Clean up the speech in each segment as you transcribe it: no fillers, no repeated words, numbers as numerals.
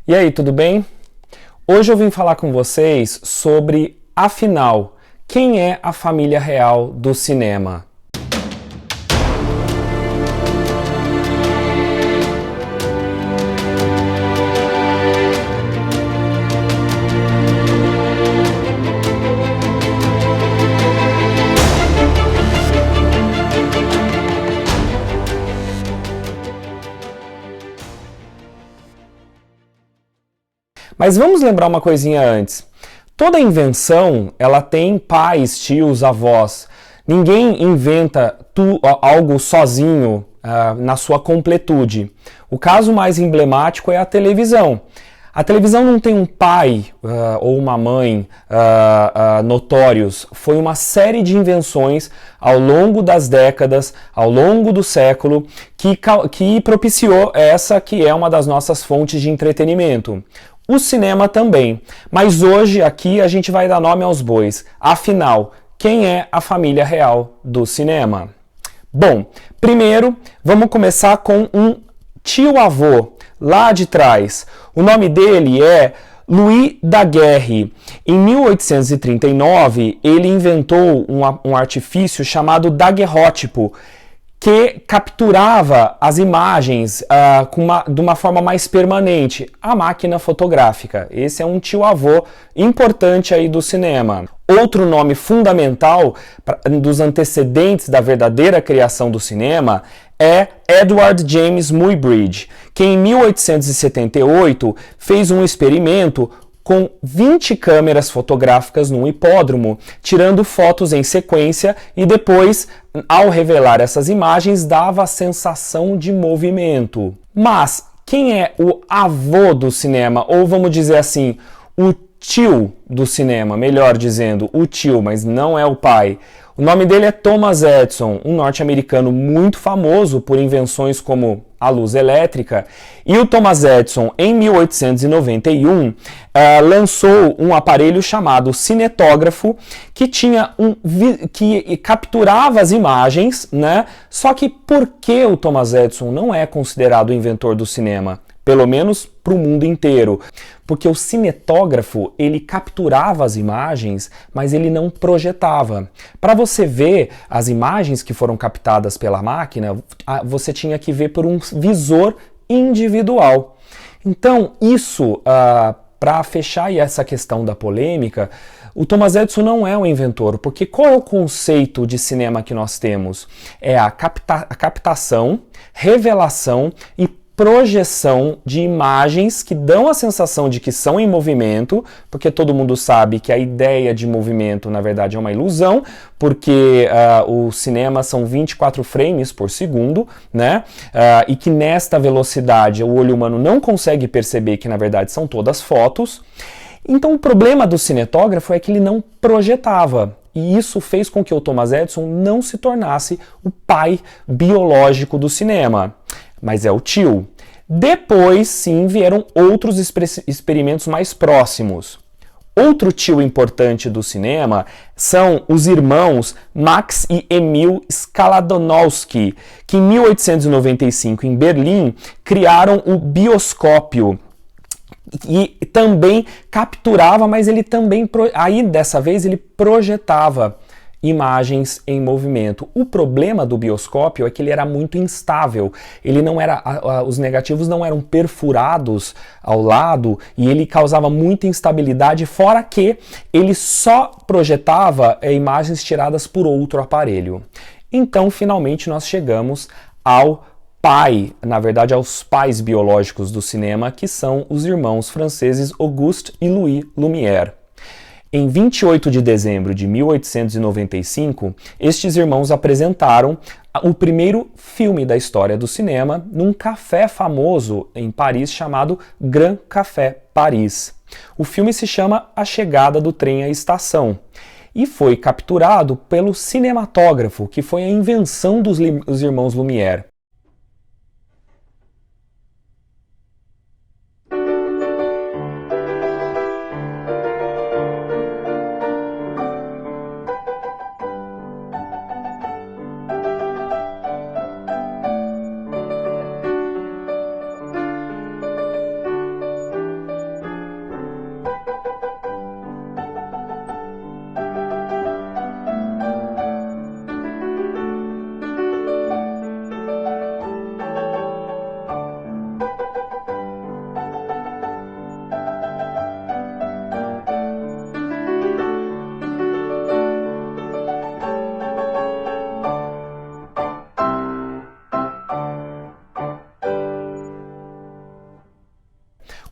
E aí, tudo bem? Hoje eu vim falar com vocês sobre, afinal, quem é a família real do cinema? Mas vamos lembrar uma coisinha antes. Toda invenção, ela tem pais, tios, avós. Ninguém inventa algo sozinho na sua completude. O caso mais emblemático é a televisão. A televisão não tem um pai ou uma mãe notórios. Foi uma série de invenções ao longo das décadas, ao longo do século, que propiciou essa que é uma das nossas fontes de entretenimento. O cinema também. Mas hoje aqui a gente vai dar nome aos bois. Afinal, quem é a família real do cinema? Bom, primeiro vamos começar com um tio-avô lá de trás. O nome dele é Louis Daguerre. Em 1839, ele inventou um artifício chamado daguerrótipo, que capturava as imagens de uma forma mais permanente, a máquina fotográfica. Esse é um tio-avô importante aí do cinema. Outro nome fundamental dos antecedentes da verdadeira criação do cinema é Edward James Muybridge, que em 1878 fez um experimento com 20 câmeras fotográficas num hipódromo, tirando fotos em sequência e depois, ao revelar essas imagens, dava a sensação de movimento. Mas quem é o avô do cinema? Ou vamos dizer assim, o tio do cinema, melhor dizendo, o tio, mas não é o pai. O nome dele é Thomas Edison, um norte-americano muito famoso por invenções como a luz elétrica. E o Thomas Edison, em 1891, lançou um aparelho chamado cinetógrafo, que que capturava as imagens, né? Só que por que o Thomas Edison não é considerado o inventor do cinema? Pelo menos para o mundo inteiro. Porque o cinetógrafo, ele capturava as imagens, mas ele não projetava. Para você ver as imagens que foram captadas pela máquina, você tinha que ver por um visor individual. Então, isso, para fechar essa questão da polêmica, o Thomas Edison não é o inventor, porque qual é o conceito de cinema que nós temos? É a captação, revelação e projeção de imagens que dão a sensação de que são em movimento, porque todo mundo sabe que a ideia de movimento, na verdade, é uma ilusão, porque o cinema são 24 frames por segundo, né? E que nesta velocidade o olho humano não consegue perceber que, na verdade, são todas fotos. Então, o problema do cinetógrafo é que ele não projetava. E isso fez com que o Thomas Edison não se tornasse o pai biológico do cinema. Mas é o tio. Depois, sim, vieram outros experimentos mais próximos. Outro tio importante do cinema são os irmãos Max e Emil Skladonowsky, que em 1895, em Berlim, criaram o bioscópio. E também capturava, mas ele também, aí dessa vez, ele projetava imagens em movimento. O problema do bioscópio é que ele era muito instável. Ele não era, os negativos não eram perfurados ao lado e ele causava muita instabilidade, fora que ele só projetava imagens tiradas por outro aparelho. Então, finalmente, nós chegamos ao pai, na verdade, aos pais biológicos do cinema, que são os irmãos franceses Auguste e Louis Lumière. Em 28 de dezembro de 1895, estes irmãos apresentaram o primeiro filme da história do cinema num café famoso em Paris chamado Grand Café Paris. O filme se chama A Chegada do Trem à Estação e foi capturado pelo cinematógrafo, que foi a invenção dos irmãos Lumière.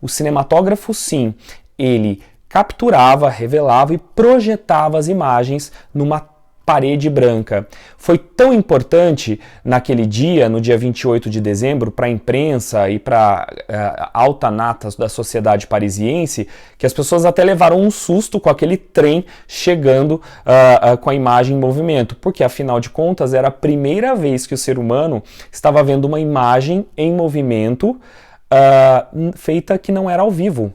O cinematógrafo, sim, ele capturava, revelava e projetava as imagens numa parede branca. Foi tão importante naquele dia, no dia 28 de dezembro, para a imprensa e para a alta nata da sociedade parisiense, que as pessoas até levaram um susto com aquele trem chegando com a imagem em movimento, porque afinal de contas era a primeira vez que o ser humano estava vendo uma imagem em movimento feita que não era ao vivo.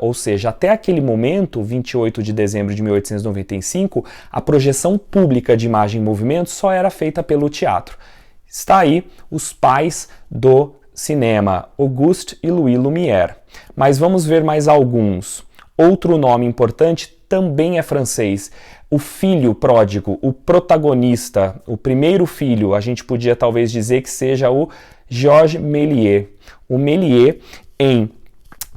Ou seja, até aquele momento, 28 de dezembro de 1895, a projeção pública de imagem em movimento só era feita pelo teatro. Está aí os pais do cinema, Auguste e Louis Lumière. Mas vamos ver mais alguns. Outro nome importante também é francês. O filho pródigo, o protagonista, o primeiro filho, a gente podia talvez dizer que seja o Georges Méliès. O Méliès, em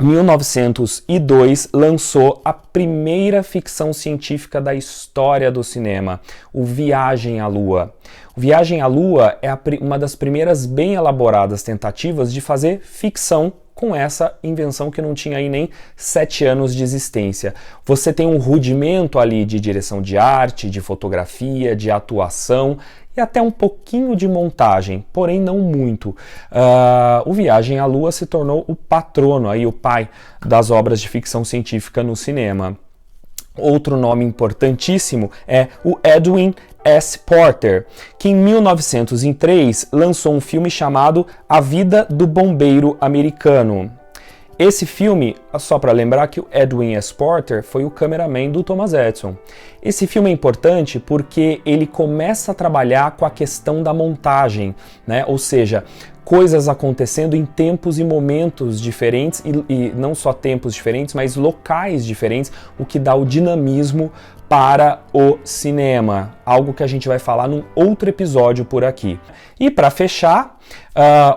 1902, lançou a primeira ficção científica da história do cinema, o Viagem à Lua. O Viagem à Lua é uma das primeiras bem elaboradas tentativas de fazer ficção com essa invenção que não tinha aí nem 7 anos de existência. Você tem um rudimento ali de direção de arte, de fotografia, de atuação e até um pouquinho de montagem, porém não muito. O Viagem à Lua se tornou o patrono, aí, o pai das obras de ficção científica no cinema. Outro nome importantíssimo é o Edwin S. Porter, que em 1903 lançou um filme chamado A Vida do Bombeiro Americano. Esse filme, só para lembrar que o Edwin S. Porter foi o cameraman do Thomas Edison. Esse filme é importante porque ele começa a trabalhar com a questão da montagem, né? Ou seja, coisas acontecendo em tempos e momentos diferentes, e não só tempos diferentes, mas locais diferentes, o que dá o dinamismo para o cinema, algo que a gente vai falar num outro episódio por aqui. E para fechar,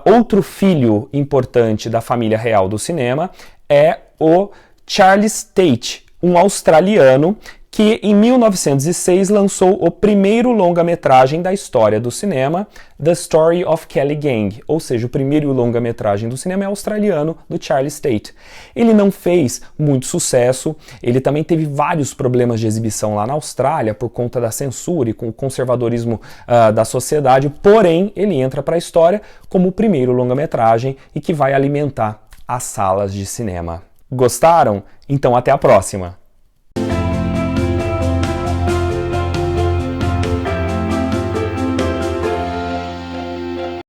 outro filho importante da família real do cinema é o Charles Tate, um australiano que em 1906 lançou o primeiro longa-metragem da história do cinema, The Story of Kelly Gang, ou seja, o primeiro longa-metragem do cinema é australiano, do Charles Tate. Ele não fez muito sucesso, ele também teve vários problemas de exibição lá na Austrália por conta da censura e com o conservadorismo da sociedade, porém ele entra para a história como o primeiro longa-metragem e que vai alimentar as salas de cinema. Gostaram? Então até a próxima!